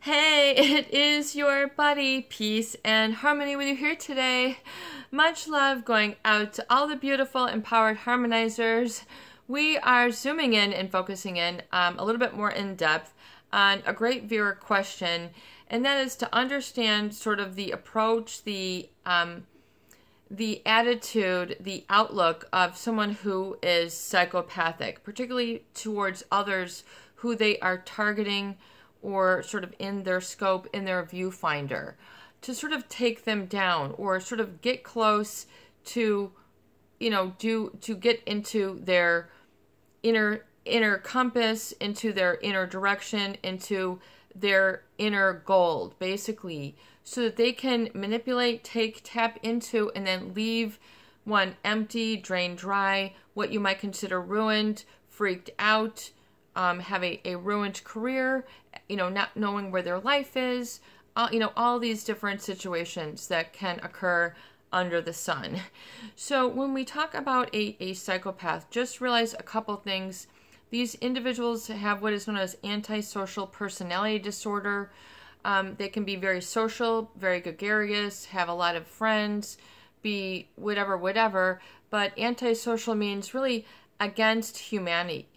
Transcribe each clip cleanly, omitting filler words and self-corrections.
Hey, it is your buddy, Peace and Harmony, with you here today. Much love going out to all the beautiful, empowered harmonizers. We are zooming in and focusing in a little bit more in depth on a great viewer question, and that is to understand sort of the approach, the attitude, the outlook of someone who is psychopathic, particularly towards others who they are targeting or sort of in their scope, in their viewfinder, to sort of take them down or sort of get close to, to get into their inner compass, into their inner direction, into their inner goal, basically, so that they can manipulate, tap into, and then leave one empty, drained dry, what you might consider ruined, freaked out, have a ruined career, not knowing where their life is, all these different situations that can occur under the sun. So when we talk about a psychopath, just realize a couple things. These individuals have what is known as antisocial personality disorder. They can be very social, very gregarious, have a lot of friends, be whatever, but antisocial means really against humanity,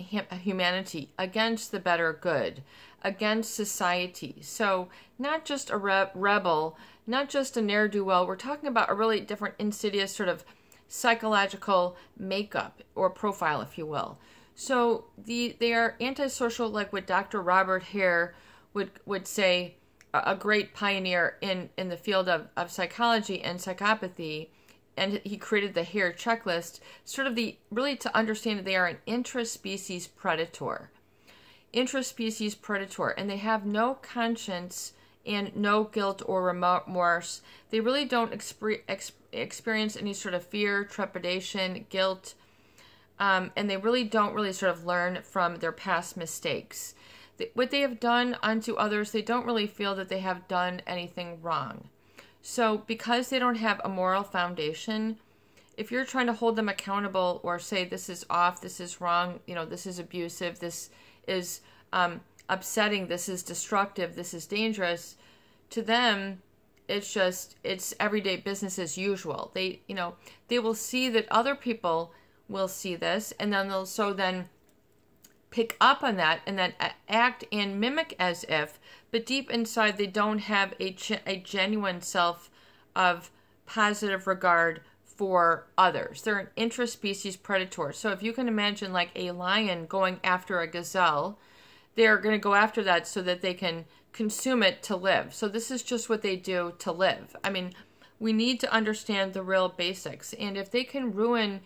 against the better good, against society. So not just a rebel, not just a ne'er-do-well. We're talking about a really different, insidious sort of psychological makeup or profile, if you will. So they are antisocial, like what Dr. Robert Hare would say, a great pioneer in the field of psychology and psychopathy. And he created the Hare checklist, sort of really to understand that they are an intraspecies predator. Intraspecies predator, and they have no conscience and no guilt or remorse. They really don't experience any sort of fear, trepidation, guilt, and they really don't sort of learn from their past mistakes. What they have done unto others, they don't really feel that they have done anything wrong. So because they don't have a moral foundation, if you're trying to hold them accountable or say this is off, this is wrong, this is abusive, this is upsetting, this is destructive, this is dangerous, to them, it's everyday business as usual. They will see that other people will see this, and then they'll then pick up on that and then act and mimic as if, but deep inside they don't have a genuine self of positive regard for others. They're an intraspecies predator. So if you can imagine like a lion going after a gazelle, they're going to go after that so that they can consume it to live. So this is just what they do to live. I mean, we need to understand the real basics. And if they can ruin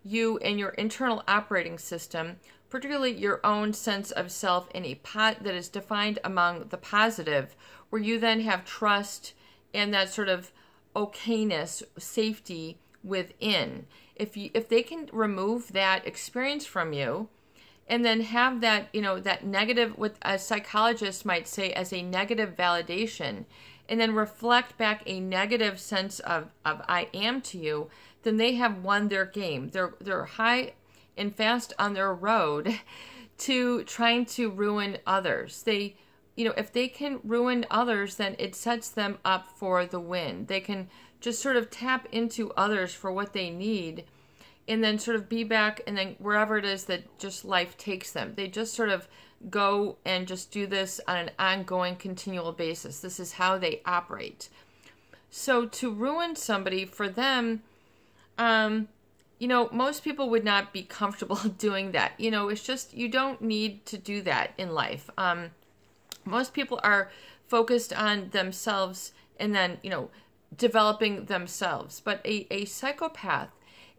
you and your internal operating system, particularly your own sense of self in a pot that is defined among the positive, where you then have trust and that sort of okayness, safety within. If they can remove that experience from you and then have that, that negative, what a psychologist might say as a negative validation, and then reflect back a negative sense of I am to you, then they have won their game. They're high and fast on their road to trying to ruin others. They, if they can ruin others, then it sets them up for the win. They can just sort of tap into others for what they need and then sort of be back, and then wherever it is that just life takes them. They just sort of go and just do this on an ongoing, continual basis. This is how they operate. So to ruin somebody, for them, most people would not be comfortable doing that. It's just, you don't need to do that in life. Most people are focused on themselves and then, developing themselves. But a psychopath,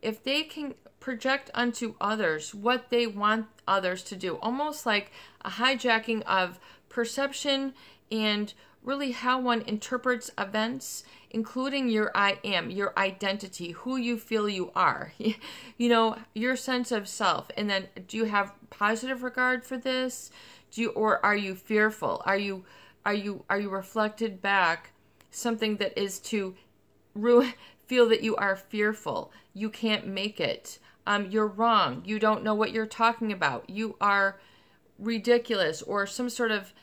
if they can project onto others what they want others to do, almost like a hijacking of perception and really how one interprets events, including your I am, your identity, who you feel you are, your sense of self. And then, do you have positive regard for this? Or are you fearful? Are you reflected back something that is to feel that you are fearful? You can't make it. You're wrong. You don't know what you're talking about. You are ridiculous or some sort of,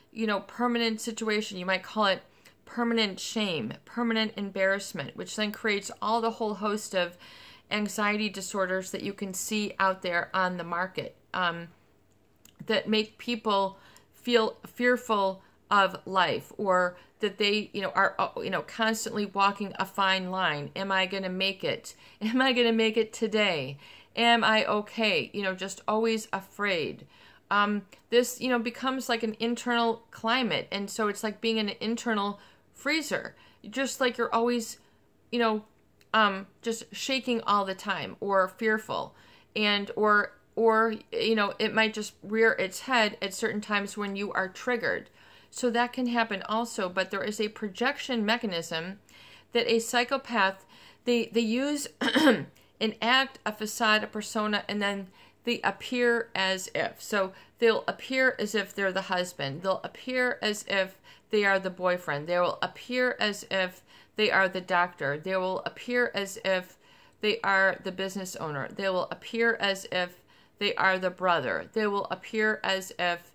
permanent situation. You might call it permanent shame, permanent embarrassment, which then creates all the whole host of anxiety disorders that you can see out there on the market, that make people feel fearful of life, or that they, are, constantly walking a fine line. Am I going to make it? Am I going to make it today? Am I okay? Just always afraid. This, becomes like an internal climate. And so it's like being in an internal freezer, just like you're always, just shaking all the time, or fearful, and, or, it might just rear its head at certain times when you are triggered. So that can happen also, but there is a projection mechanism that a psychopath, they use an act, a facade, a persona, and then they appear as if. So they'll appear as if they're the husband. They'll appear as if they are the boyfriend. They will appear as if they are the doctor. They will appear as if they are the business owner. They will appear as if they are the brother. They will appear as if,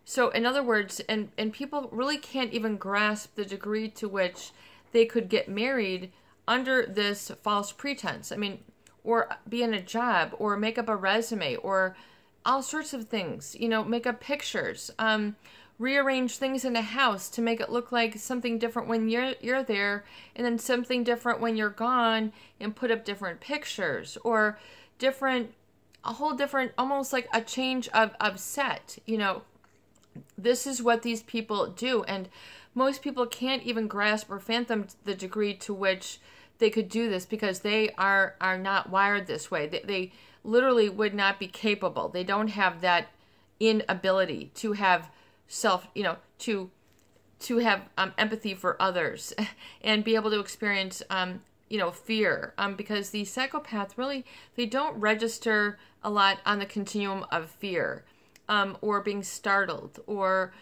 so in other words, and people really can't even grasp the degree to which they could get married under this false pretense. I mean, or be in a job, or make up a resume, or all sorts of things, make up pictures, rearrange things in a house to make it look like something different when you're there, and then something different when you're gone, and put up different pictures, or a whole different, almost like a change of set, This is what these people do, and most people can't even grasp or fathom the degree to which they could do this, because they are not wired this way. They literally would not be capable. They don't have that inability to have to have empathy for others and be able to experience fear, because the psychopath really, they don't register a lot on the continuum of fear, or being startled, or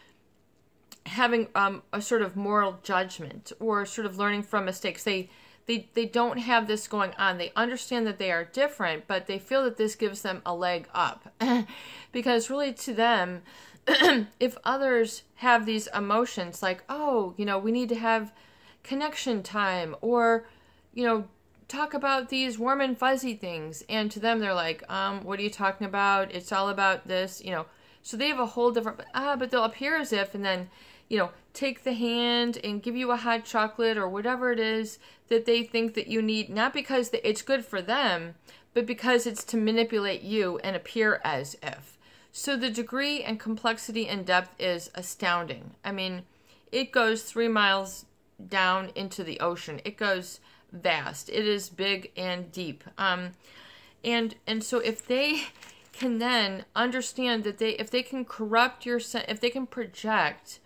having a sort of moral judgment, or sort of learning from mistakes. They don't have this going on. They understand that they are different, but they feel that this gives them a leg up. Because really to them, if others have these emotions like, oh, we need to have connection time, or, talk about these warm and fuzzy things. And to them, they're like, what are you talking about? It's all about this, So they have a whole different, but they'll appear as if, and then, take the hand and give you a hot chocolate or whatever it is that they think that you need, not because it's good for them, but because it's to manipulate you and appear as if. So the degree and complexity and depth is astounding. I mean, it goes 3 miles down into the ocean. It goes vast. It is big and deep. And so if they can then understand that if they can corrupt if they can project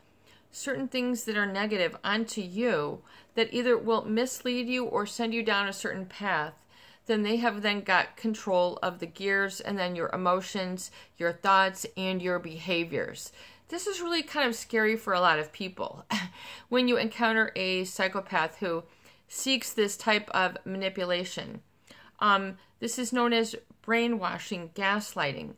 certain things that are negative onto you that either will mislead you or send you down a certain path, then they have then got control of the gears, and then your emotions, your thoughts, and your behaviors. This is really kind of scary for a lot of people when you encounter a psychopath who seeks this type of manipulation. This is known as brainwashing, gaslighting,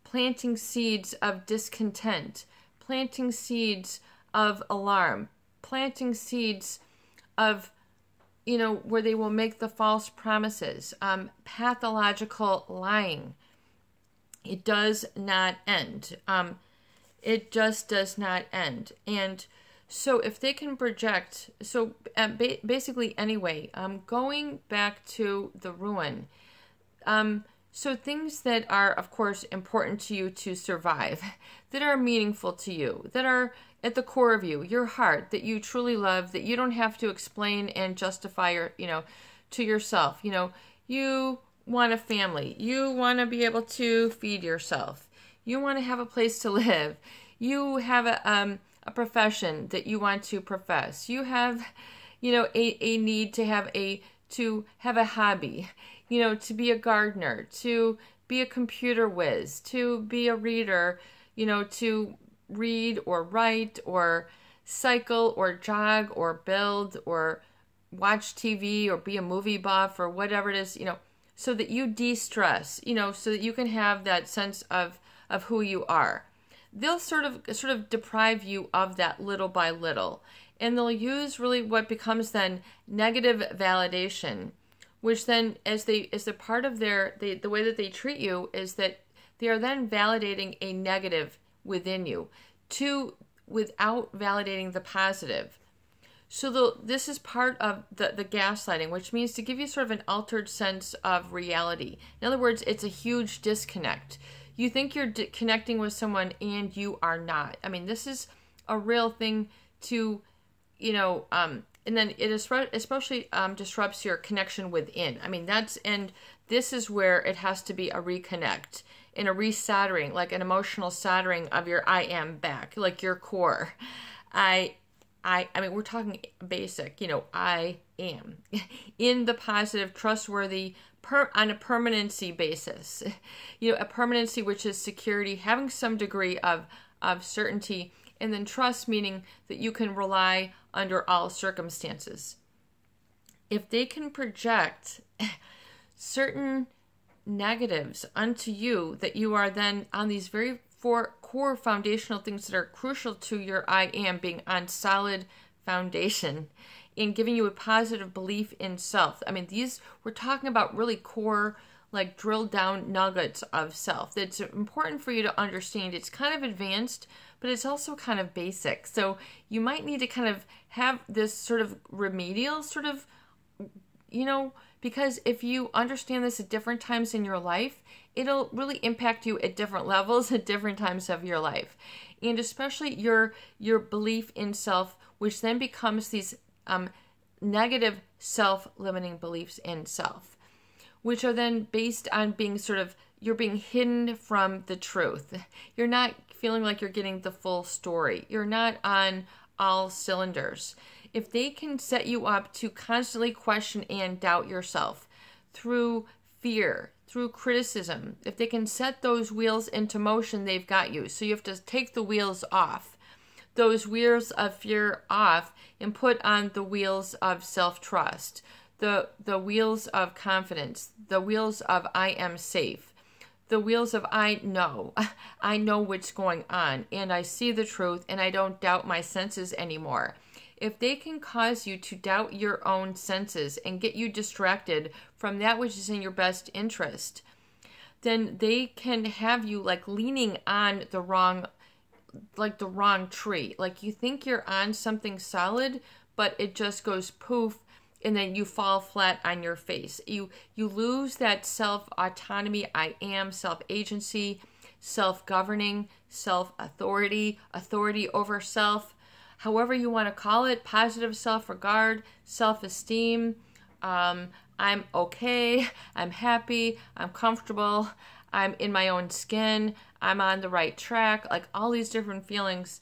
planting seeds of discontent, planting seeds of alarm, planting seeds of, where they will make the false promises, pathological lying. It does not end. It just does not end. And so if they can project, basically anyway, going back to the ruin, so things that are, of course, important to you to survive, that are meaningful to you, that are at the core of you, your heart, that you truly love, that you don't have to explain and justify to yourself. You want a family. You want to be able to feed yourself. You want to have a place to live. You have a profession that you want to profess. You have, a need to have a hobby, to be a gardener, to be a computer whiz, to be a reader, to read or write or cycle or jog or build or watch TV or be a movie buff or whatever it is, so that you de-stress, so that you can have that sense of of who you are. They'll sort of deprive you of that little by little. And they'll use really what becomes then negative validation, which then as a part of the way that they treat you is that they are then validating a negative within you without validating the positive. So this is part of the gaslighting, which means to give you sort of an altered sense of reality. In other words, it's a huge disconnect. You think you're connecting with someone and you are not. I mean, this is a real thing to, and then it especially disrupts your connection within. I mean, and this is where it has to be a reconnect and a resoldering, like an emotional soldering of your I am back, like your core. I mean, we're talking basic, I am in the positive, trustworthy, on a permanency basis, a permanency, which is security, having some degree of certainty, and then trust, meaning that you can rely under all circumstances. If they can project certain negatives unto you, that you are then on these very four core foundational things that are crucial to your I am being on solid foundation and giving you a positive belief in self. I mean, we're talking about really core, like drilled down nuggets of self that's important for you to understand. It's kind of advanced, but it's also kind of basic. So you might need to kind of have this sort of remedial sort of, because if you understand this at different times in your life, it'll really impact you at different levels at different times of your life. And especially your belief in self, which then becomes these negative self-limiting beliefs in self, which are then based on being you're being hidden from the truth. You're not feeling like you're getting the full story. You're not on all cylinders. If they can set you up to constantly question and doubt yourself through fear, through criticism, if they can set those wheels into motion, they've got you. So you have to take the wheels off, those wheels of fear off, and put on the wheels of self-trust, the wheels of confidence, the wheels of I am safe, the wheels of I know what's going on, and I see the truth, and I don't doubt my senses anymore. If they can cause you to doubt your own senses and get you distracted from that which is in your best interest, then they can have you like leaning on the wrong tree. Like you think you're on something solid, but it just goes poof, and then you fall flat on your face. You lose that self-autonomy, I am, self-agency, self-governing, self-authority, authority over self, however you want to call it, positive self-regard, self-esteem, I'm okay, I'm happy, I'm comfortable, I'm in my own skin, I'm on the right track, like all these different feelings.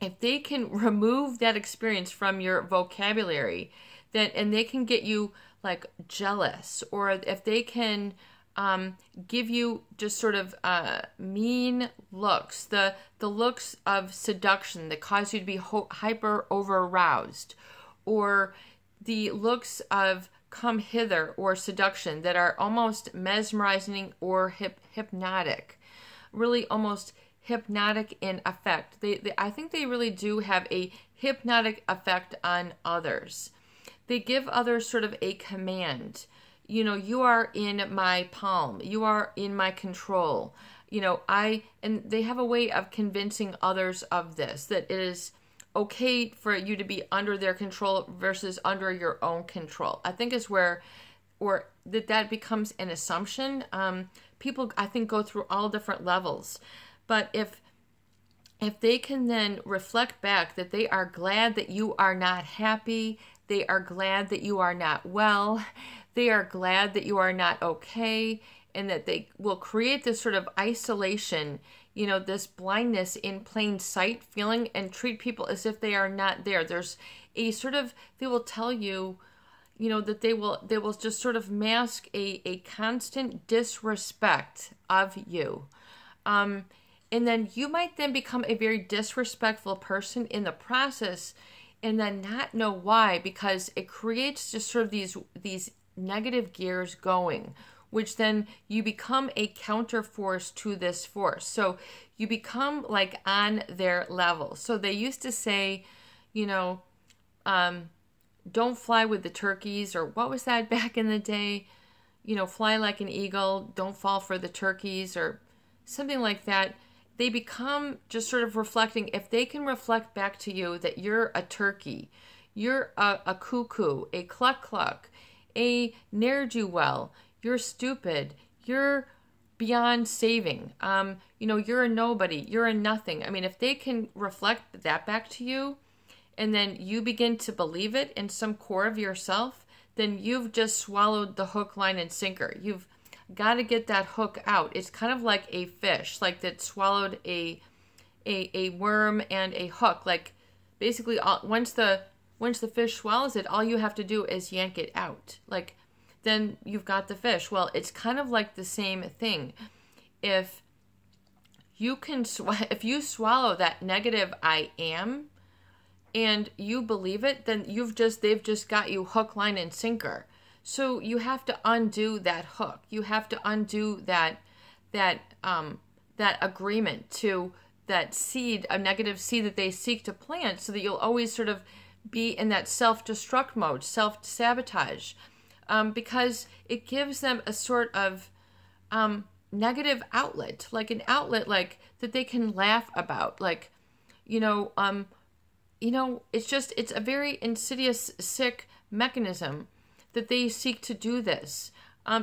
If they can remove that experience from your vocabulary, and they can get you like jealous, or if they can give you just sort of mean looks, the looks of seduction that cause you to be hyper over-aroused, or the looks of come hither or seduction that are almost mesmerizing or hypnotic, really almost hypnotic in effect. I think they really do have a hypnotic effect on others. They give others sort of a command. You are in my palm. You are in my control. And they have a way of convincing others of this, that it is okay for you to be under their control versus under your own control. I think is where, or that becomes an assumption. People, I think, go through all different levels. But if they can then reflect back that they are glad that you are not happy, they are glad that you are not well, they are glad that you are not okay, and that they will create this sort of isolation, this blindness in plain sight feeling, and treat people as if they are not there. There's a sort of, they will tell you, that they will just sort of mask a constant disrespect of you. And then you might then become a very disrespectful person in the process, and then not know why, because it creates just sort of these negative gears going, which then you become a counter force to this force. So you become like on their level. So they used to say, you know, don't fly with the turkeys, or what was that back in the day? You know, fly like an eagle, don't fall for the turkeys, or something like that. They become just sort of reflecting. If they can reflect back to you that you're a turkey, you're a cuckoo, a cluck-cluck, a ne'er-do-well, you're stupid, you're beyond saving, you know, you're a nobody, you're a nothing. I mean, if they can reflect that back to you, and then you begin to believe it in some core of yourself, then you've just swallowed the hook, line, and sinker. You've got to get that hook out. It's kind of like a fish, like that swallowed a worm and a hook. Like basically, once the fish swallows it, all you have to do is yank it out. Like then you've got the fish. Well, it's kind of like the same thing. If you swallow that negative I am, and you believe it, then they've just got you hook, line, and sinker. So you have to undo that hook. You have to undo that agreement to that seed, a negative seed that they seek to plant, so that you'll always sort of be in that self-destruct mode, self-sabotage, because it gives them a sort of negative outlet, like an outlet like that they can laugh about, like, you know, it's a very insidious, sick mechanism that they seek to do this.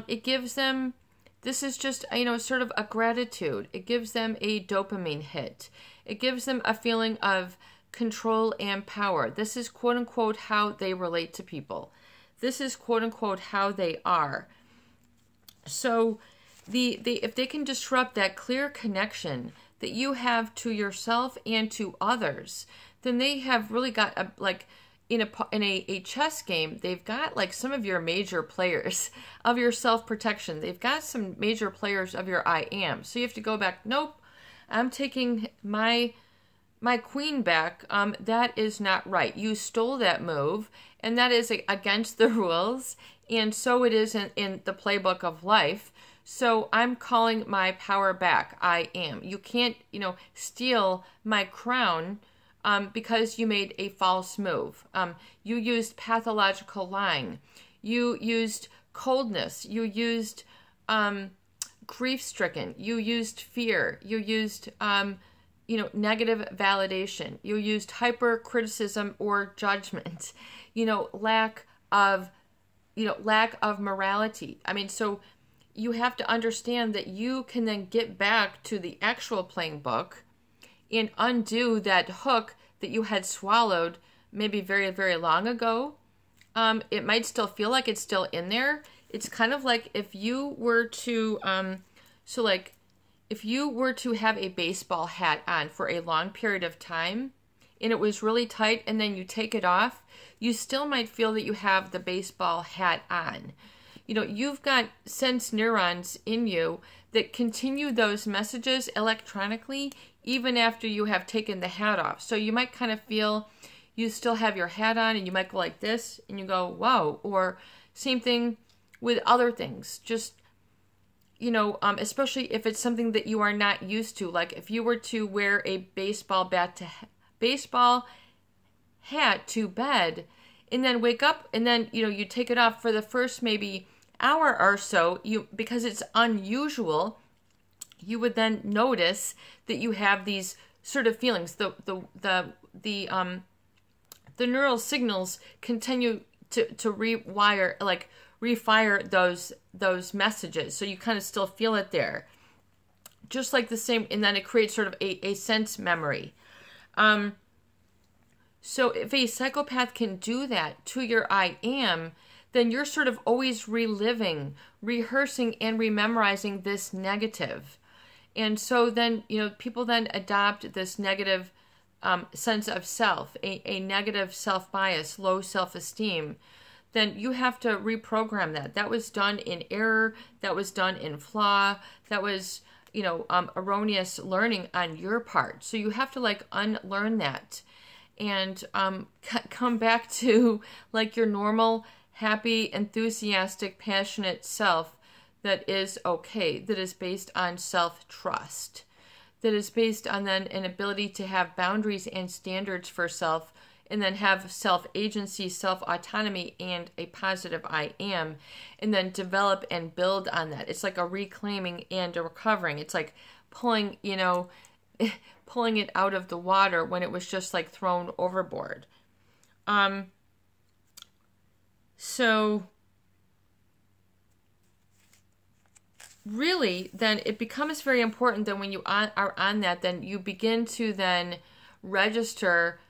It gives them, this is just, you know, sort of a gratitude. It gives them a dopamine hit. It gives them a feeling of control and power. This is quote unquote how they relate to people. This is quote unquote how they are. So if they can disrupt that clear connection that you have to yourself and to others, then they have really got in a chess game, they've got like some of your major players of your self-protection. They've got some major players of your I am. So you have to go back, nope, I'm taking my queen back. That is not right. You stole that move, and that is against the rules, and so it is in the playbook of life. So I'm calling my power back. I am. You can't, you know, steal my crown because you made a false move. You used pathological lying. You used coldness. You used grief-stricken. You used fear. You used, you know, negative validation. You used hyper-criticism or judgment. You know, lack of morality. I mean, so you have to understand that you can then get back to the actual playing book and undo that hook that you had swallowed maybe very, very long ago. It might still feel like it's still in there. It's kind of like if you were to, if you were to have a baseball hat on for a long period of time and it was really tight and then you take it off, you still might feel that you have the baseball hat on. You know, you've got sense neurons in you that continue those messages electronically even after you have taken the hat off. So you might kind of feel you still have your hat on and you might go like this and you go, whoa. Or same thing with other things. Just, you know, especially if it's something that you are not used to. Like if you were to wear a baseball hat to bed and then wake up and then, you know, you take it off for the first maybe hour or so, because it's unusual, you would then notice that you have these sort of feelings. The neural signals continue to refire those messages. So you kind of still feel it there. Just like the same, and then it creates sort of a sense memory. So if a psychopath can do that to your I am, then you're sort of always reliving, rehearsing, and rememorizing this negative. And so then, you know, people then adopt this negative sense of self, a negative self-bias, low self-esteem. Then you have to reprogram that. That was done in error. That was done in flaw. That was, you know, erroneous learning on your part. So you have to like unlearn that and come back to like your normal, happy, enthusiastic, passionate self that is okay, that is based on self-trust, that is based on then an ability to have boundaries and standards for self, and then have self-agency, self-autonomy, and a positive I am, and then develop and build on that. It's like a reclaiming and a recovering. It's like pulling, pulling it out of the water when it was just like thrown overboard. So really, then it becomes very important that when you are on that, then you begin to then register,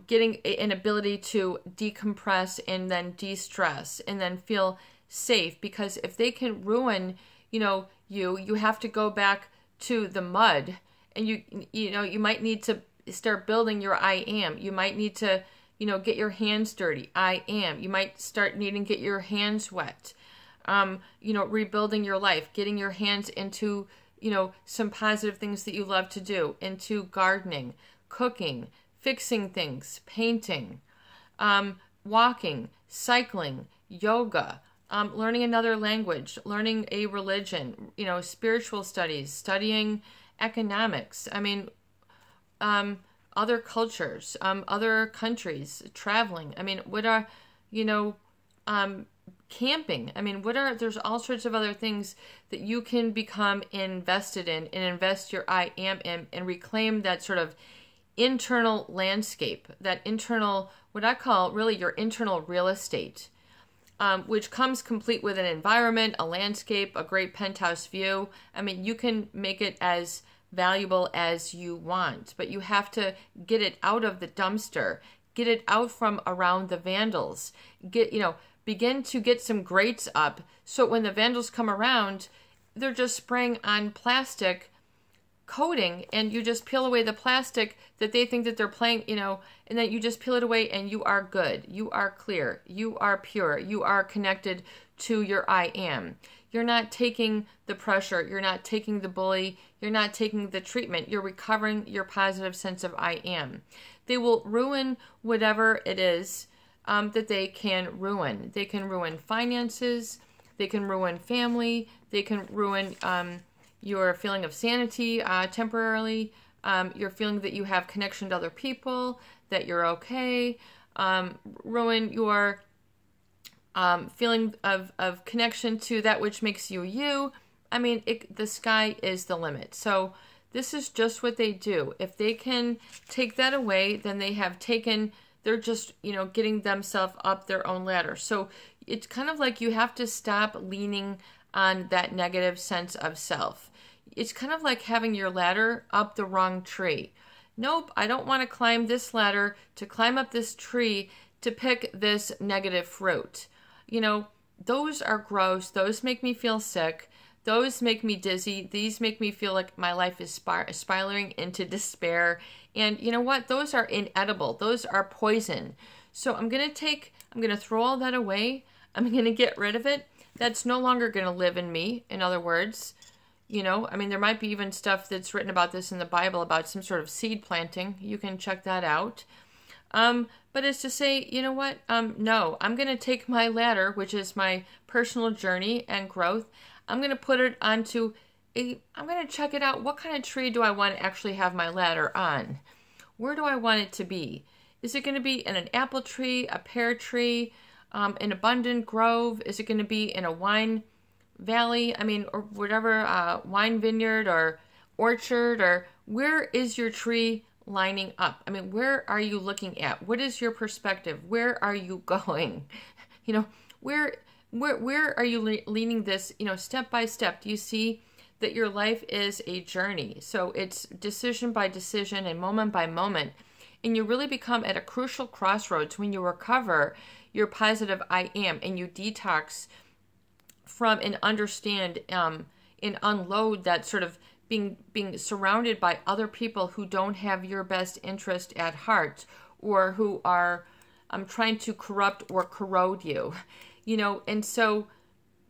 getting an ability to decompress and then de-stress and then feel safe. Because if they can ruin, you have to go back to the mud, and you might need to start building your I am. You might need to, get your hands dirty. I am. You might start needing to get your hands wet. Rebuilding your life, getting your hands into, some positive things that you love to do, into gardening, cooking, fixing things, painting, walking, cycling, yoga, learning another language, learning a religion, spiritual studies, studying economics. Other cultures, other countries, traveling. what are, camping. There's all sorts of other things that you can become invested in and invest your I am in and reclaim that sort of internal landscape, that internal, what I call really your internal real estate, which comes complete with an environment, a landscape, a great penthouse view. You can make it as valuable as you want, but you have to get it out of the dumpster, get it out from around the vandals, begin to get some grates up so when the vandals come around, they're just spraying on plastic coating, and you just peel away the plastic that they think that they're playing, and then you just peel it away and you are good. You are clear. You are pure. You are connected to your I am. You're not taking the pressure. You're not taking the bully. You're not taking the treatment. You're recovering your positive sense of I am. They will ruin whatever it is that they can ruin. They can ruin finances. They can ruin family. They can ruin your feeling of sanity temporarily. Your feeling that you have connection to other people, that you're okay. Ruin your feeling of connection to that which makes you you. The sky is the limit. So this is just what they do. If they can take that away, then they have taken, they're just, getting themselves up their own ladder. So it's kind of like you have to stop leaning on that negative sense of self. It's kind of like having your ladder up the wrong tree. Nope, I don't want to climb this ladder to climb up this tree to pick this negative fruit. Those are gross. Those make me feel sick. Those make me dizzy. These make me feel like my life is spiraling into despair. And you know what? Those are inedible. Those are poison. So I'm going to throw all that away. I'm going to get rid of it. That's no longer going to live in me. In other words, there might be even stuff that's written about this in the Bible about some sort of seed planting. You can check that out. But it's to say, no, I'm going to take my ladder, which is my personal journey and growth. I'm going to put it onto I'm going to check it out. What kind of tree do I want to actually have my ladder on? Where do I want it to be? Is it going to be in an apple tree, a pear tree, an abundant grove? Is it going to be in a wine valley? Or whatever, wine vineyard or orchard, or where is your tree lining up? Where are you looking at? What is your perspective? Where are you going? Where are you leaning this, step by step? Do you see that your life is a journey? So it's decision by decision and moment by moment. And you really become at a crucial crossroads when you recover your positive I am and you detox from and understand and unload that sort of being surrounded by other people who don't have your best interest at heart, or who are trying to corrupt or corrode you. And so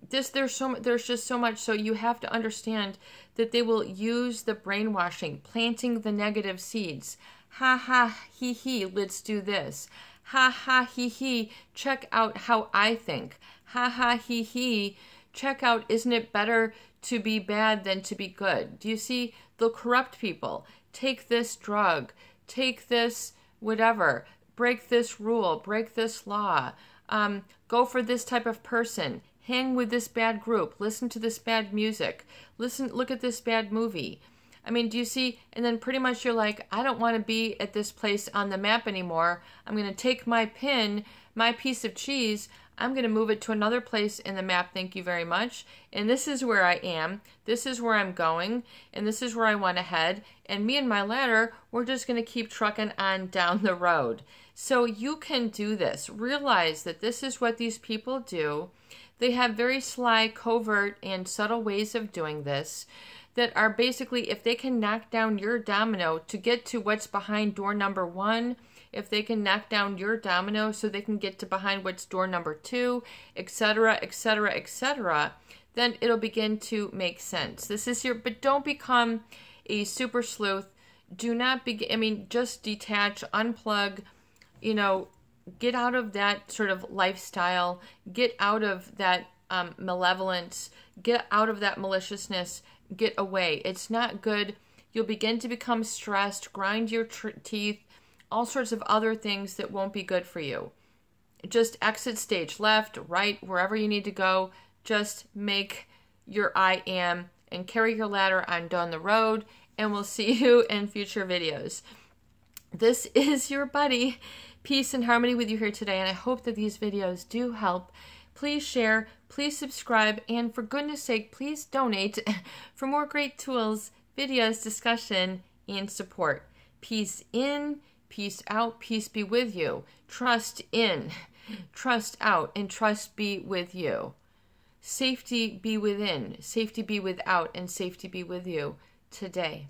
there's just so much. So you have to understand that they will use the brainwashing, planting the negative seeds. Ha ha, he he, let's do this. Ha ha, he he, check out how I think. Ha ha, he he, check out, isn't it better to be bad than to be good? Do you see the corrupt people? Take this drug, take this whatever, break this rule, break this law, go for this type of person, hang with this bad group, listen to this bad music, look at this bad movie. I mean, do you see? And then pretty much you're like, I don't want to be at this place on the map anymore. I'm going to take my pin, my piece of cheese, I'm going to move it to another place in the map, thank you very much. And this is where I am, this is where I'm going, and this is where I want to head. And me and my ladder, we're just going to keep trucking on down the road. So you can do this. Realize that this is what these people do. They have very sly, covert, and subtle ways of doing this that are basically, if they can knock down your domino to get to what's behind door number 1, if they can knock down your domino so they can get to behind what's door number 2, etc., etc., etc., then it'll begin to make sense. This is your, but don't become a super sleuth. Do not be, I mean, just detach, unplug, you know, get out of that sort of lifestyle, get out of that malevolence, get out of that maliciousness, get away. It's not good. You'll begin to become stressed, grind your teeth, all sorts of other things that won't be good for you. Just exit stage left, right, wherever you need to go. Just make your I am and carry your ladder on down the road, and we'll see you in future videos. This is your buddy, Peace and Harmony, with you here today, and I hope that these videos do help. Please share, please subscribe, and for goodness sake, please donate for more great tools, videos, discussion, and support. Peace in, peace out, peace be with you. Trust in, trust out, and trust be with you. Safety be within, safety be without, and safety be with you today.